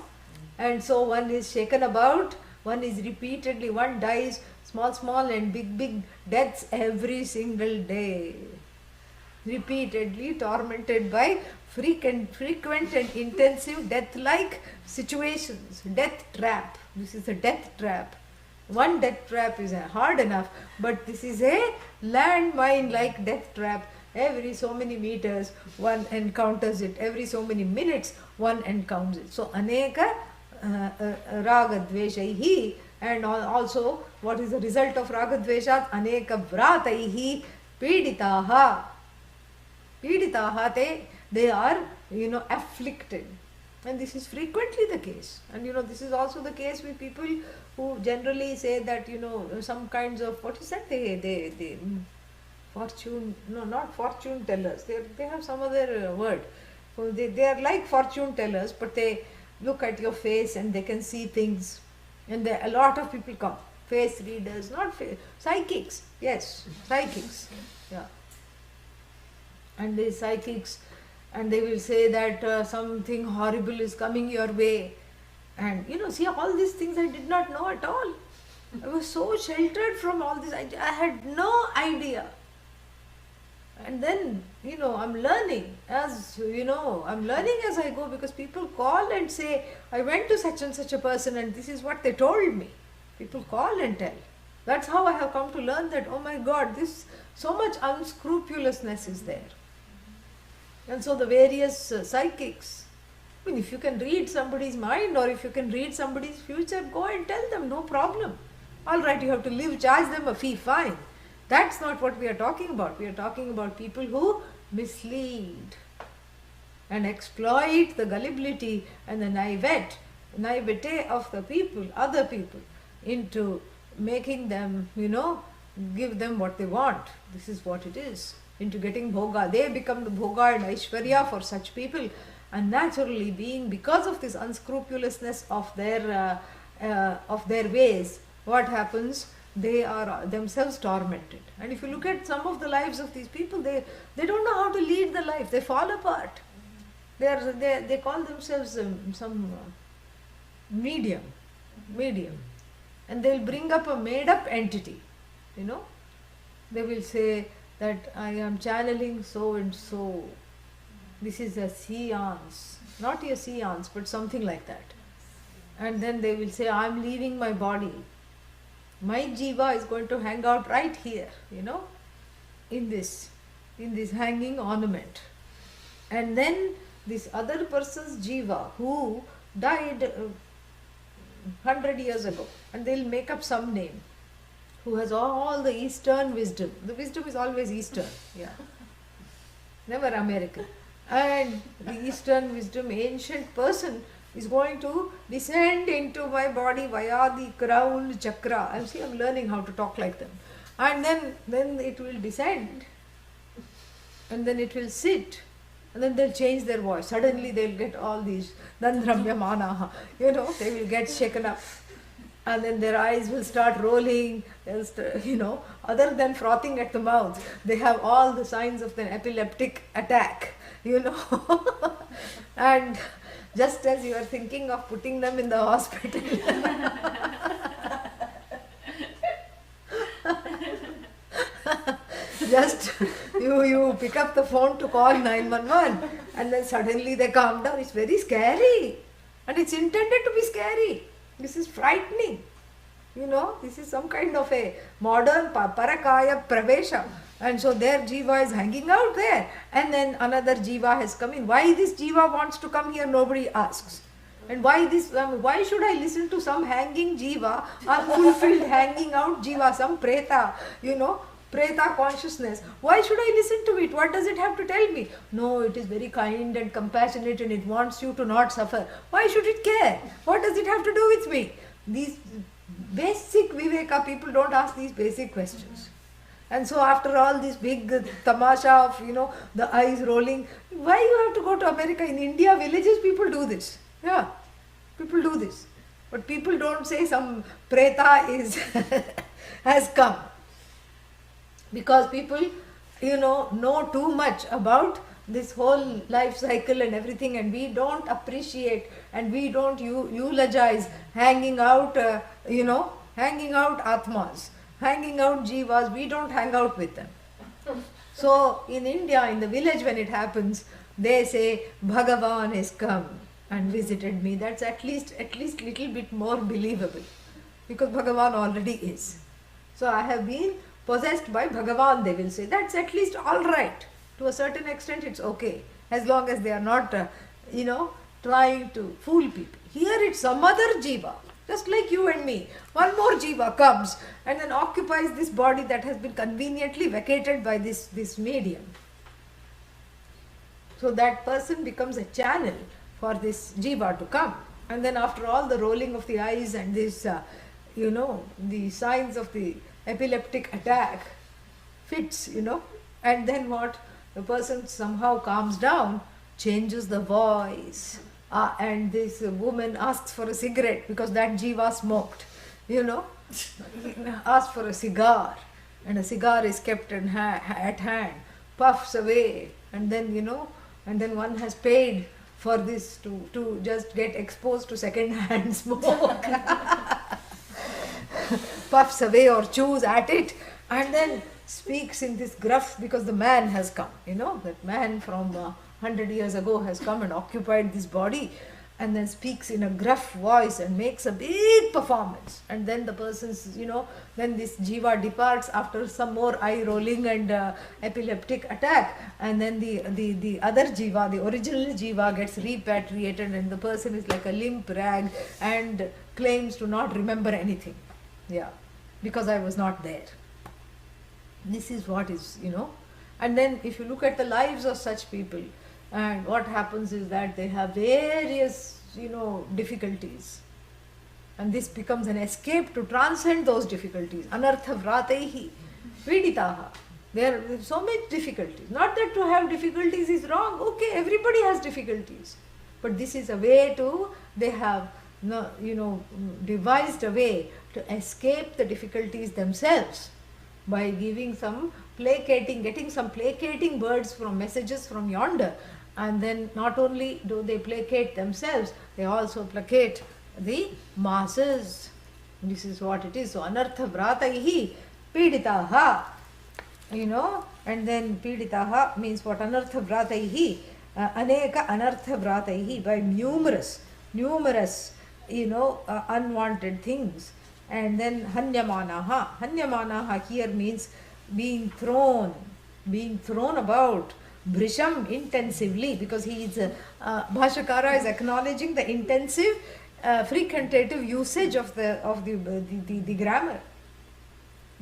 And so one is shaken about, one is repeatedly, one dies small and big deaths every single day. Repeatedly tormented by frequent and intensive death-like situations. Death trap. This is a death trap. One death trap is hard enough, but this is a landmine-like death trap. Every so many meters one encounters it. Every so many minutes one encounters it. So aneka ragadveshaihi, and also what is the result of ragadveshat? Aneka vrataihi piditaha. Piditaha, they are, afflicted. And this is frequently the case. And this is also the case with people who generally say that, some kinds of, what is that? They fortune, no, not fortune tellers. They have some other word. So they are like fortune tellers, but they look at your face and they can see things. And a lot of people come. Face readers, not psychics. Yes, psychics. Yeah. And the psychics, and they will say that something horrible is coming your way. And see, all these things I did not know at all. I was so sheltered from all this. I had no idea. And then, I'm learning as I go, because people call and say, I went to such and such a person and this is what they told me. People call and tell. That's how I have come to learn that, oh my God, so much unscrupulousness is there. And so the various psychics, if you can read somebody's mind or if you can read somebody's future, go and tell them, no problem. All right, you have to charge them a fee, fine. That's not what we are talking about. We are talking about people who mislead and exploit the gullibility and the naivete of the people, other people, into making them, give them what they want. This is what it is. Into getting bhoga. They become the bhoga and aishwarya for such people. And naturally, because of this unscrupulousness of their ways, what happens? They are themselves tormented. And if you look at some of the lives of these people, they don't know how to lead the life. They fall apart. They call themselves some medium. And they'll bring up a made-up entity. They will say that I am channeling so and so. This is a seance. Not a seance, but something like that. And then they will say, I'm leaving my body. My jiva is going to hang out right here, in this hanging ornament. And then this other person's jiva who died 100 years ago, and they'll make up some name, who has all the Eastern wisdom. The wisdom is always Eastern, never American. And the Eastern wisdom, ancient person, is going to descend into my body via the crown chakra. I'm learning how to talk like them. And then it will descend, and then it will sit, and then they'll change their voice. Suddenly they'll get all these Nandramyamanaha, they will get shaken up. And then their eyes will start rolling, other than frothing at the mouth, they have all the signs of an epileptic attack, And just as you are thinking of putting them in the hospital, just you pick up the phone to call 911, and then suddenly they calm down. It's very scary, and it's intended to be scary. This is frightening. This is some kind of a modern parakaya pravesha. And so their jiva is hanging out there. And then another jiva has come in. Why this jiva wants to come here, nobody asks. And why should I listen to some hanging jiva, unfulfilled hanging out jiva, some preta, preta consciousness? Why should I listen to it? What does it have to tell me? No, it is very kind and compassionate and it wants you to not suffer. Why should it care? What does it have to do with me? These basic viveka people don't ask these basic questions. And so after all this big tamasha of, the eyes rolling, why you have to go to America? In India, villages, people do this. Yeah, people do this. But people don't say some preta has come. Because people, know too much about this whole life cycle and everything, and we don't appreciate and we don't eulogize hanging out, hanging out atmas, hanging out jivas. We don't hang out with them. So in India, in the village, when it happens, they say Bhagavan has come and visited me. That's at least little bit more believable, because Bhagavan already is. So I have been possessed by Bhagavan, they will say. That's at least all right. To a certain extent, it's okay, as long as they are not, trying to fool people. Here it's some other jiva, just like you and me. One more jiva comes and then occupies this body that has been conveniently vacated by this medium. So that person becomes a channel for this jiva to come. And then after all the rolling of the eyes and this, the signs of the epileptic attack fits, and then what? The person somehow calms down, changes the voice, and this woman asks for a cigarette because that jiva smoked, asks for a cigar, and a cigar is kept at hand, puffs away, and then, and then one has paid for this to just get exposed to second-hand smoke. Puffs away or chews at it, and then speaks in this gruff, because the man has come, that man from 100 years ago has come and occupied this body, and then speaks in a gruff voice and makes a big performance. And then the person's, then this jiva departs after some more eye rolling and epileptic attack, and then the other jiva, the original jiva, gets repatriated, and the person is like a limp rag and claims to not remember anything. Yeah, because I was not there. This is what is, And then if you look at the lives of such people, and what happens is that they have various, difficulties. And this becomes an escape to transcend those difficulties. Anarthavrataihi, viditaha. There are so many difficulties. Not that to have difficulties is wrong. Okay, everybody has difficulties. But this is a way they have, devised a way to escape the difficulties themselves, by giving some getting some placating words from messages from yonder. And then not only do they placate themselves, they also placate the masses. This is what it is. So anartha vrataihi piditaha, and then piditaha means what? Anartha vrataihi, aneka anartha vrataihi, by numerous unwanted things. And then hanyamanaha. Hanyamanaha here means being thrown about. Brisham, intensively, because he is Bhashakara is acknowledging the intensive frequentative usage of the grammar.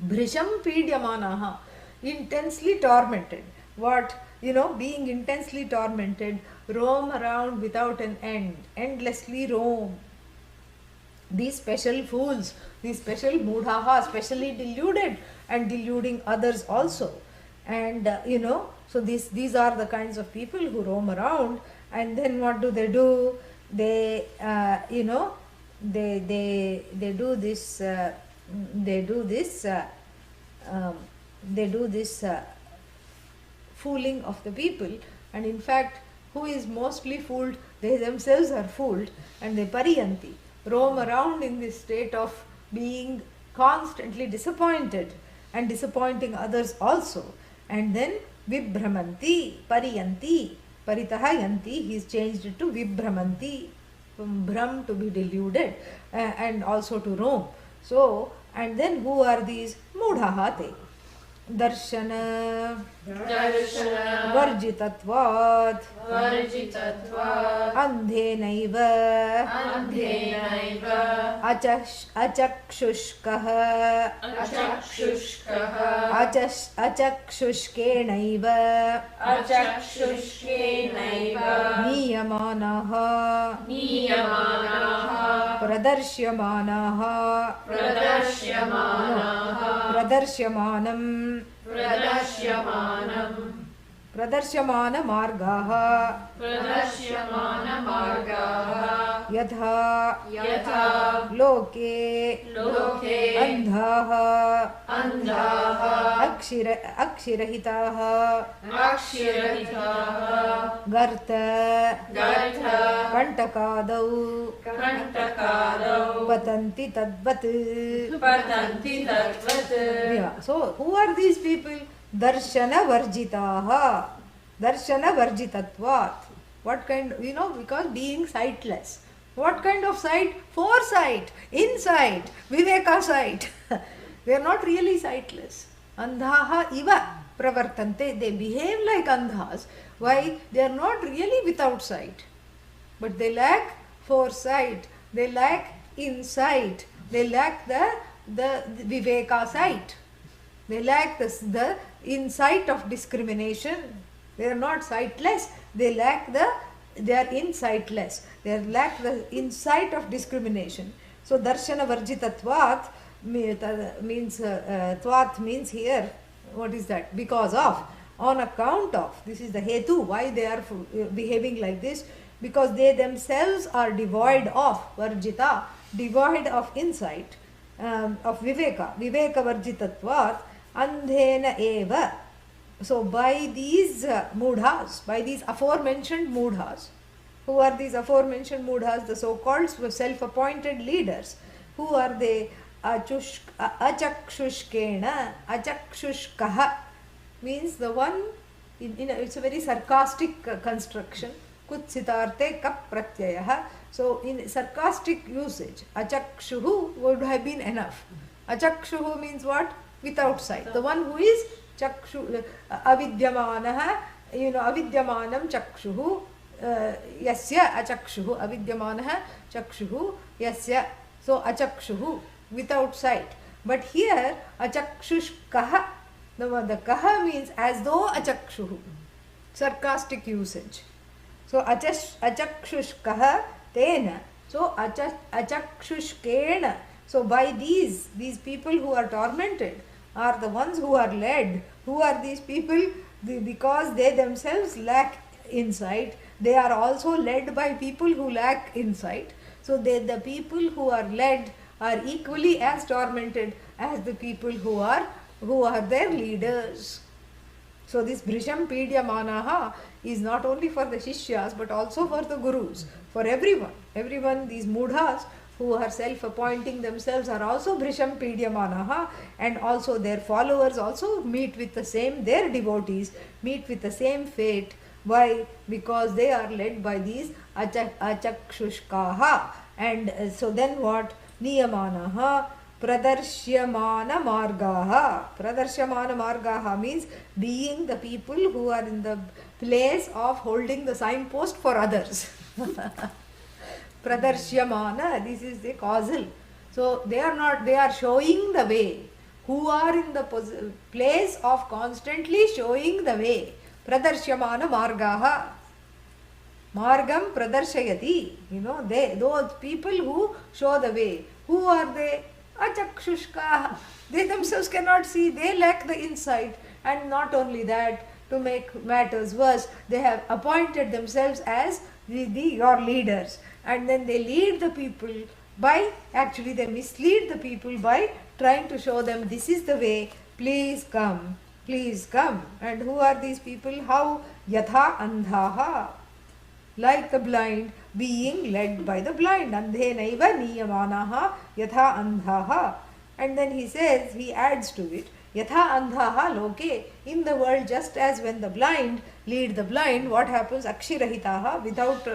Brisham pidyamanaha, intensely tormented. What? Being intensely tormented, roam around without an end, endlessly roam. These special fools, these special mudhaha, specially deluded and deluding others also. And so these are the kinds of people who roam around. And then what do? They do this fooling of the people. And in fact, who is mostly fooled? They themselves are fooled, and they pariyanti, roam around in this state of being constantly disappointed and disappointing others also. And then vibhramanti, pariyanti, paritaha yanti, he is changed it to vibhramanti, from bhram, to be deluded, and also to roam. So, and then who are these? Mudhahate. Darshana varjitatvat andhenaiva achakshushkah achakshushkenaiva niyamanaha pradarshyamanam प्रदर्श्यमान मार्गाः यथा लोके अंधाः अक्षिरहिताः गर्त कंटकादौ पतन्ति तद्वत्. So who are these people? Darshana varjitaha. Darshana varjitatvat. What kind? Because being sightless. What kind of sight? Foresight, insight, viveka sight. They are not really sightless. Andhaha iva pravartante. They behave like andhas. Why? They are not really without sight, but they lack foresight. They lack insight. They lack the viveka sight. They lack the insight of discrimination. They are not sightless. They are insightless. They lack the insight of discrimination. So darshana varjitatvat means tvat means here. What is that? Because of, on account of. This is the hetu why they are behaving like this. Because they themselves are devoid of varjita, devoid of insight, of viveka varjitatvat. Andhena eva. So by these mudhas, by these aforementioned mudhas, who are these aforementioned mudhas? The so-called self-appointed leaders. Who are they? Achakshushkena, achakshushkaha means the one. It's a very sarcastic construction. Kutsitarte kap pratyayah. So in sarcastic usage, achakshuhu would have been enough. Achakshuhu means what? Without sight. The one who is chakshu, avidyamanaha, avidyamanam chakshuhu, yasya achakshuhu, avidyamanaha chakshuhu, yasya. So achakshuhu, without sight. But here, achakshushkaha, the kaha means as though achakshuhu. Sarcastic usage. So achakshushkaha tena. So achakshushkena. So by these people who are tormented are the ones who are led. Who are these people? Because they themselves lack insight, they are also led by people who lack insight. So the people who are led are equally as tormented as the people who are their leaders. So this Brisham Pidyamanaha is not only for the Shishyas but also for the Gurus, for everyone. Everyone, these Mudhas who are self-appointing themselves are also Brisham Pidyamanaha, and also their followers also meet with the same, their devotees meet with the same fate. Why? Because they are led by these Achakshushkaha, And so then what? Niyamanaha pradarsyamana margaha. Pradarsyamana margaha means being the people who are in the place of holding the signpost for others. Pradarsyamana, this is the causal. So they are showing the way. Who are in the place of constantly showing the way. Pradarsyamana margaha. Margam pradarshayati. Those people who show the way. Who are they? Achakshushkaha. They themselves cannot see. They lack the insight. And not only that, to make matters worse, they have appointed themselves as your leaders. And then they lead the people actually they mislead the people by trying to show them this is the way, please come. And who are these people? How? Yatha andhaha. Like the blind, being led by the blind. Andhe naiva niyamanaha yatha andhaha. And then he adds to it, yatha andhaha loke. In the world, just as when the blind lead the blind, what happens? Akshirahitaha, without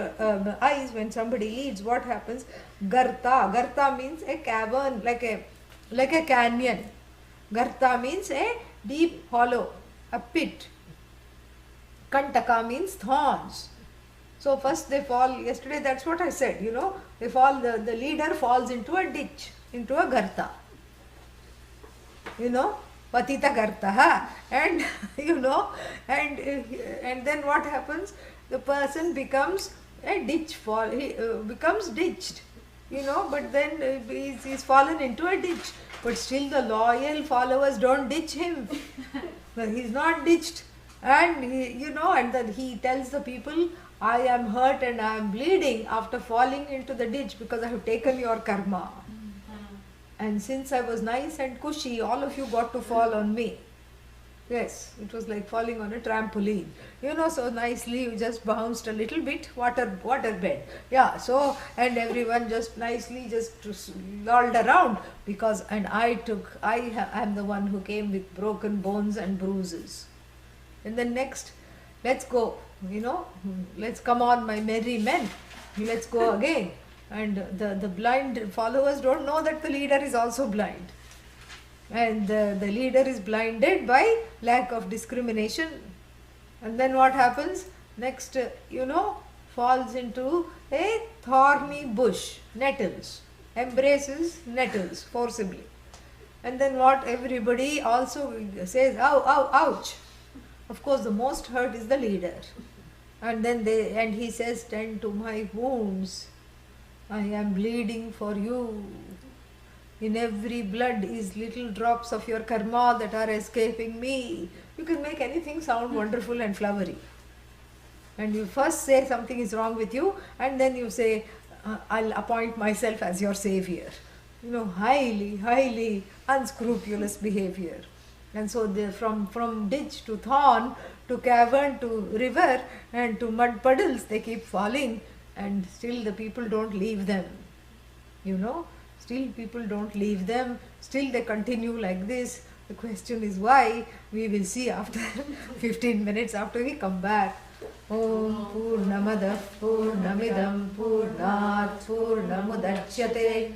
eyes, when somebody leads, what happens? Garta means a cavern, like a canyon. Garta means a deep hollow, a pit. Kantaka means thorns. So first they fall, yesterday that's what I said, they fall, the leader falls into a ditch, into a garta. Patita garta. And, and then what happens? The person becomes a ditch, he becomes ditched, but then he's fallen into a ditch. But still the loyal followers don't ditch him. He's not ditched. And, and then he tells the people, I am hurt and I am bleeding after falling into the ditch because I have taken your karma. And since I was nice and cushy, all of you got to fall on me. Yes, it was like falling on a trampoline. So nicely you just bounced a little bit, water bed. Yeah, so, and everyone just nicely just lolled around and I am the one who came with broken bones and bruises. And then next, let's go, let's come on, my merry men. Let's go again. And the blind followers don't know that the leader is also blind. And the leader is blinded by lack of discrimination. And then what happens? Next, falls into a thorny bush, nettles, embraces nettles forcibly. And then what? Everybody also says, ow, ow, ouch. Of course, the most hurt is the leader. And then he says, tend to my wounds. I am bleeding for you. In every blood is little drops of your karma that are escaping me. You can make anything sound wonderful and flowery. And you first say something is wrong with you, and then you say, I'll appoint myself as your savior. Highly, highly unscrupulous behavior. And so from ditch to thorn, to cavern, to river, and to mud puddles, they keep falling, and still the people don't leave them. Still people don't leave them. Still they continue like this. The question is why? We will see after 15 minutes after we come back. Om Purnamada Purnamidam Purnat Purnamudachyate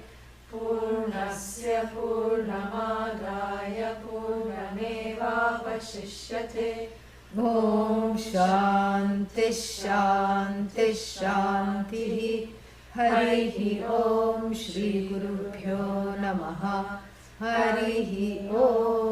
Purnasya Purnamadaya Purnameva Vashishyate. Om Shanti Shanti Shanti. Harihi Om Shri Gurubhyo Namaha. Harihi Om.